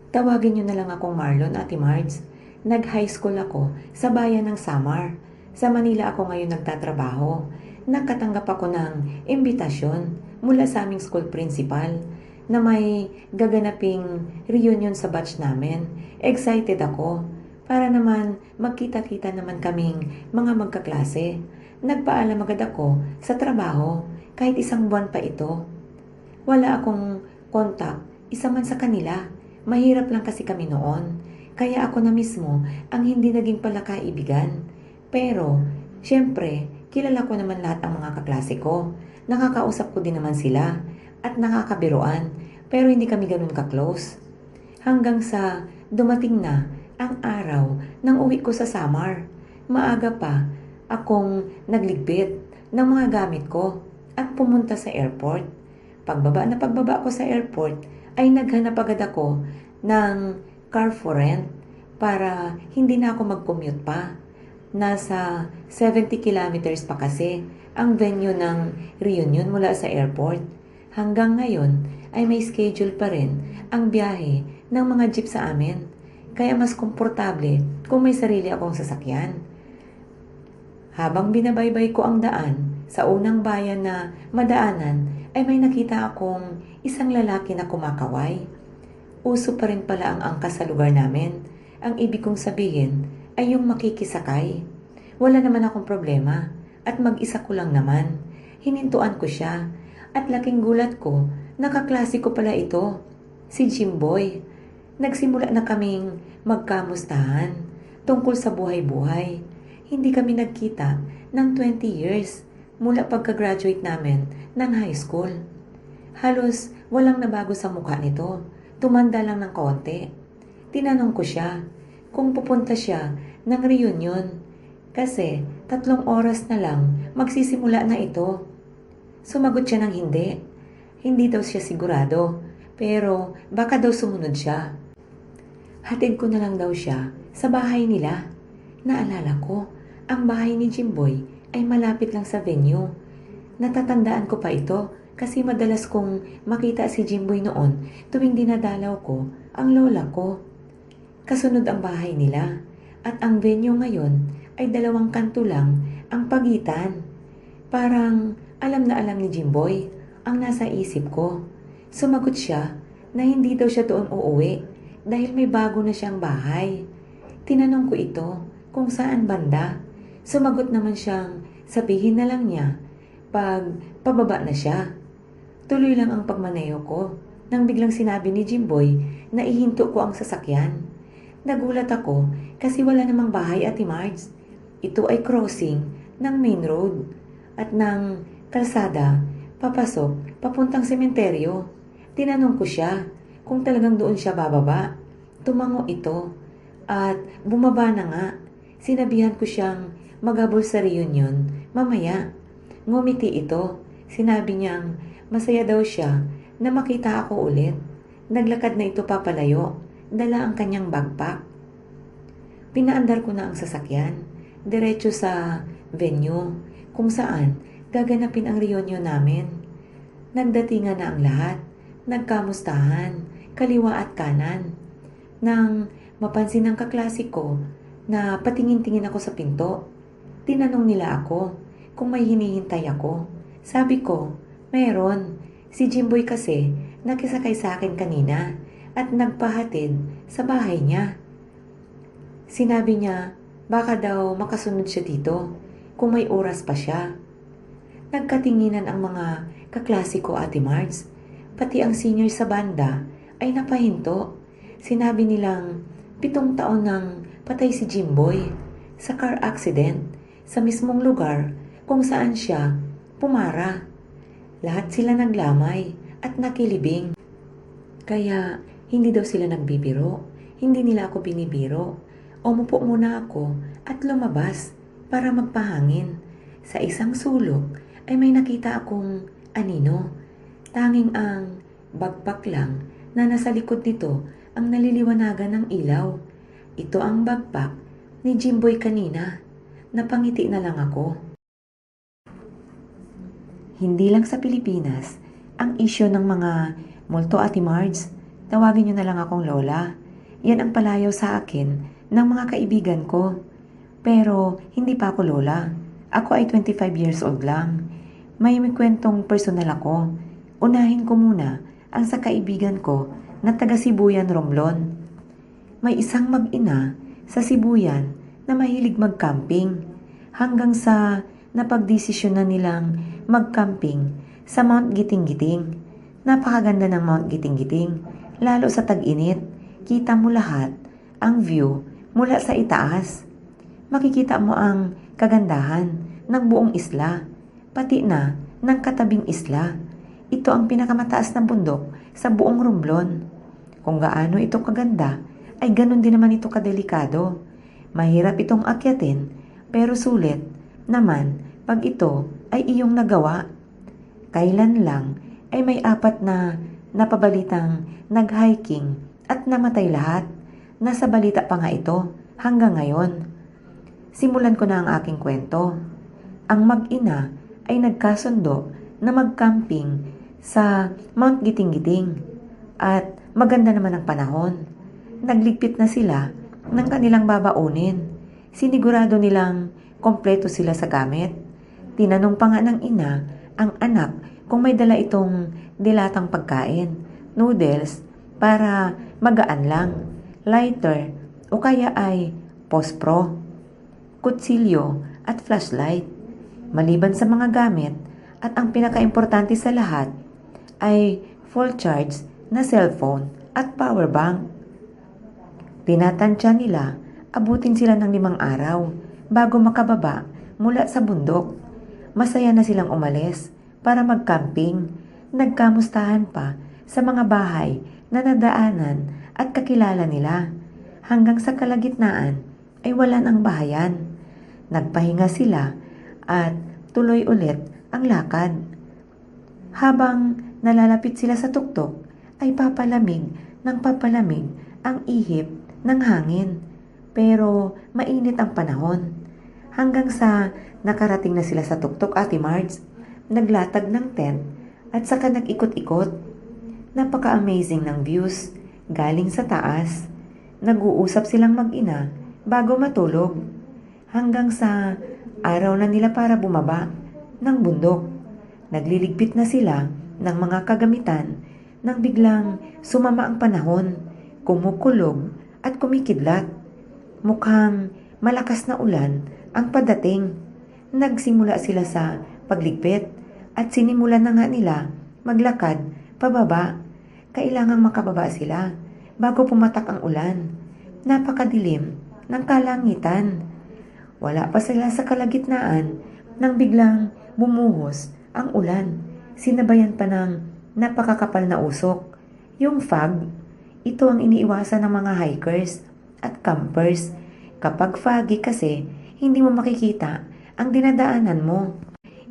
Tawagin niyo na lang akong Marlon, Ate Margs. Nag-high school ako sa bayan ng Samar. Sa Manila ako ngayon nagtatrabaho. Nakatanggap ako ng imbitasyon mula sa aming school principal na may gaganaping reunion sa batch namin. Excited ako para naman magkita-kita naman kaming mga magkaklase. Nagpaalam agad ako sa trabaho kahit isang buwan pa ito. Wala akong kontak, isa man sa kanila. Mahirap lang kasi kami noon. Kaya ako na mismo ang hindi naging palakaibigan. Pero, syempre, kilala ko naman lahat ang mga kaklase ko. Nakakausap ko din naman sila at nakakabiruan. Pero hindi kami ganun ka-close. Hanggang sa dumating na ang araw ng uwi ko sa Samar. Maaga pa akong nagligpit ng mga gamit ko at pumunta sa airport. Pagbaba ko sa airport ay naghanap agad ako ng car for rent para hindi na ako mag-commute pa. Nasa 70 kilometers pa kasi ang venue ng reunion mula sa airport. Hanggang ngayon ay may schedule pa rin ang biyahe ng mga jeep sa amin. Kaya mas komportable kung may sarili akong sasakyan. Habang binabaybay ko ang daan sa unang bayan na madaanan ay may nakita akong isang lalaki na kumakaway. Uso pa rin pala ang angkas sa lugar namin. Ang ibig kong sabihin ay yung makikisakay. Wala naman akong problema at mag-isa ko lang naman. Hinintuan ko siya at laking gulat ko, nakaklase ko pala ito, si Jimboy. Nagsimula na kaming magkamustahan tungkol sa buhay-buhay. Hindi kami nagkita ng 20 years mula pagka-graduate namin ng high school. Halos walang nabago sa mukha nito. Tumanda lang ng konti. Tinanong ko siya kung pupunta siya ng reunion kasi 3 oras na lang magsisimula na ito. Sumagot siya ng hindi. Hindi daw siya sigurado pero baka daw sumunod siya. Hatid ko na lang daw siya sa bahay nila. Naalala ko, ang bahay ni Jimboy ay malapit lang sa venue. Natatandaan ko pa ito kasi madalas kong makita si Jimboy noon tuwing dinadalaw ko ang lola ko. Kasunod ang bahay nila at ang venue ngayon ay 2 kanto lang ang pagitan. Parang alam na alam ni Jimboy ang nasa isip ko. Sumagot siya na hindi daw siya doon uuwi dahil may bago na siyang bahay. Tinanong ko ito kung saan banda. Sumagot naman siyang sabihin na lang niya pag pababa na siya. Tuloy lang ang pagmaneho ko nang biglang sinabi ni Jimboy na ihinto ko ang sasakyan. Nagulat ako kasi wala namang bahay, Ate Margs. Ito ay crossing ng main road at ng kalsada papasok papuntang sementeryo. Tinanong ko siya kung talagang doon siya bababa. Tumango ito at bumaba na nga. Sinabihan ko siyang maghabol sa reunion mamaya. Ngumiti ito. Sinabi niyang masaya daw siya na makita ako ulit. Naglakad na ito papalayo. Dala ang kanyang backpack. Pinaandar ko na ang sasakyan. Diretso sa venue kung saan gaganapin ang reunion namin. Nagdatingan na ang lahat. Nagkamustahan, kaliwa at kanan. Nang mapansin ng kaklase ko na patingin-tingin ako sa pinto, tinanong nila ako kung may hinihintay ako. Sabi ko, meron. Si Jimboy kasi nakisakay sa akin kanina at nagpahatid sa bahay niya. Sinabi niya, baka daw makasunod siya dito kung may oras pa siya. Nagkatinginan ang mga kaklase ko, Ate Margs. Pati ang senior sa banda ay napahinto. Sinabi nilang 7 taon nang patay si Jimboy sa car accident sa mismong lugar kung saan siya pumara. Lahat sila naglamay at nakilibing. Kaya hindi daw sila nagbibiro. Hindi nila ako binibiro. Umupo muna ako at lumabas para magpahangin. Sa isang sulok ay may nakita akong anino. Tanging ang backpack lang na nasa likod nito ang naliliwanagan ng ilaw. Ito ang backpack ni Jimboy kanina. Napangiti na lang ako. Hindi lang sa Pilipinas ang isyo ng mga multo, Ate Margs. Tawagin niyo na lang akong Lola. Yan ang palayaw sa akin ng mga kaibigan ko. Pero hindi pa ako Lola. Ako ay 25 years old lang. May kwentong personal ako. Unahin ko muna ang sa kaibigan ko na taga Sibuyan, Romblon. May isang mag-ina sa Sibuyan na mahilig mag-camping hanggang sa napagdesisyon na nilang mag-camping sa Mount Giting-Giting. Napakaganda ng Mount Giting-Giting, lalo sa tag-init. Kita mo lahat, ang view mula sa itaas. Makikita mo ang kagandahan ng buong isla, pati na ng katabing isla. Ito ang pinakamataas na bundok sa buong Romblon. Kung gaano ito kaganda, ay ganun din naman ito kadelikado. Mahirap itong akyatin, pero sulit naman pag ito ay iyong nagawa. Kailan lang ay may 4 na napabalitang nag-hiking at namatay lahat. Nasa balita pa nga ito hanggang ngayon. Simulan ko na ang aking kwento. Ang mag-ina ay nagkasundo na mag-camping sa Mount Giting-Giting at maganda naman ang panahon. Nagligpit na sila ng kanilang babaunin. Sinigurado nilang kompleto sila sa gamit. Tinanong pa nga ng ina ang anak kung may dala itong dilatang pagkain, noodles, para magaan lang, lighter o kaya ay pospro, kutsilyo at flashlight. Maliban sa mga gamit at ang pinakaimportante sa lahat ay full charge na cellphone at power bank. Tinatansya nila abutin sila ng 5 araw bago makababa mula sa bundok. Masaya na silang umalis para mag-camping. Nagkamustahan pa sa mga bahay na nadaanan at kakilala nila. Hanggang sa kalagitnaan ay wala ng bahayan. Nagpahinga sila at tuloy ulit ang lakad. Habang nalalapit sila sa tuktok ay papalamig ang ihip ng hangin. Pero mainit ang panahon. Hanggang sa nakarating na sila sa tuktok, Ate Marge, naglatag ng tent at saka nag-ikot-ikot. Napaka-amazing ng views galing sa taas. Nag-uusap silang mag-ina bago matulog. Hanggang sa araw na nila para bumaba ng bundok. Nagliligpit na sila ng mga kagamitan nang biglang sumama ang panahon, kumukulog at kumikidlat. Mukhang malakas na ulan ang padating. Nagsimula sila sa pagligpit at sinimulan na nga nila maglakad pababa. Kailangang makababa sila bago pumatak ang ulan. Napakadilim ng kalangitan. Wala pa sila sa kalagitnaan nang biglang bumuhos ang ulan. Sinabayan pa ng napakakapal na usok. Yung fog, ito ang iniiwasan ng mga hikers at campers. Kapag foggy kasi, hindi mo makikita ang dinadaanan mo.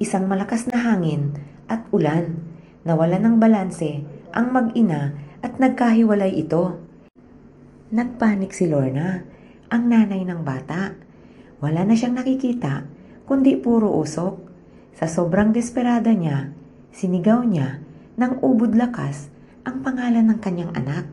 Isang malakas na hangin at ulan. Nawala ng balanse ang mag-ina at nagkahiwalay ito. Nagpanik si Lorna, ang nanay ng bata. Wala na siyang nakikita, kundi puro usok. Sa sobrang desperada niya, sinigaw niya ng ubod lakas ang pangalan ng kanyang anak.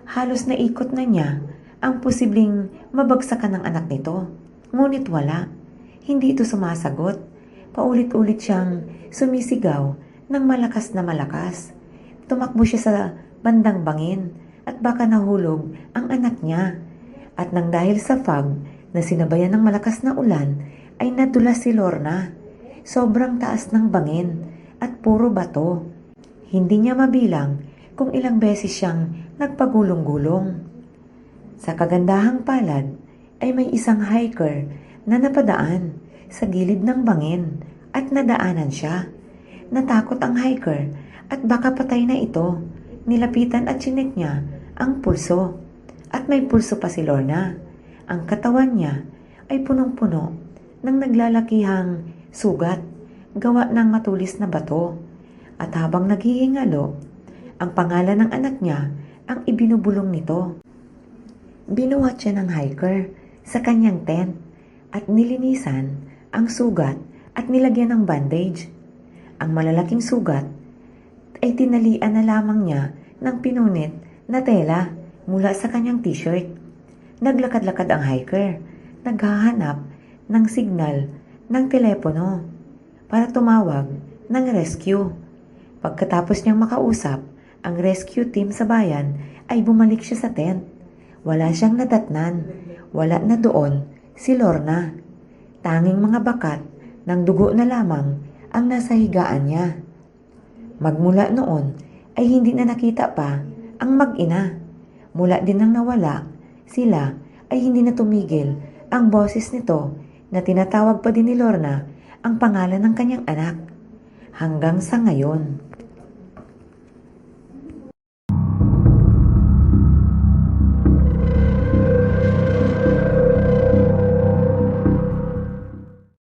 Halos naikot na niya ang posibleng mabagsakan ng anak nito. Ngunit wala. Hindi ito sumasagot. Paulit-ulit siyang sumisigaw ng malakas na malakas. Tumakbo siya sa bandang bangin at baka nahulog ang anak niya. At nang dahil sa fog na sinabayan ng malakas na ulan, ay nadulas si Lorna. Sobrang taas ng bangin at puro bato. Hindi niya mabilang kung ilang beses siyang nagpagulong-gulong. Sa kagandahang palad ay may isang hiker na napadaan sa gilid ng bangin at nadaanan siya. Natakot ang hiker at baka patay na ito. Nilapitan at chinek niya ang pulso. At may pulso pa si Lorna. Ang katawan niya ay punong-puno ng naglalakihang sugat gawa ng matulis na bato. At habang naghihingalo, ang pangalan ng anak niya ang ibinubulong nito. Binuhat siya ng hiker sa kanyang tent at nilinisan ang sugat at nilagyan ng bandage. Ang malalaking sugat ay tinalian na lamang niya ng pinunit na tela mula sa kanyang t-shirt. Naglakad-lakad ang hiker, naghahanap ng signal ng telepono para tumawag ng rescue. Pagkatapos niyang makausap ang rescue team sa bayan ay bumalik siya sa tent. Wala siyang nadatnan. Wala na doon si Lorna. Tanging mga bakat ng dugo na lamang ang nasa higaan niya. Magmula noon ay hindi na nakita pa ang mag-ina. Mula din nang nawala sila ay hindi na tumigil ang boses nito na tinatawag pa din ni Lorna ang pangalan ng kanyang anak hanggang sa ngayon.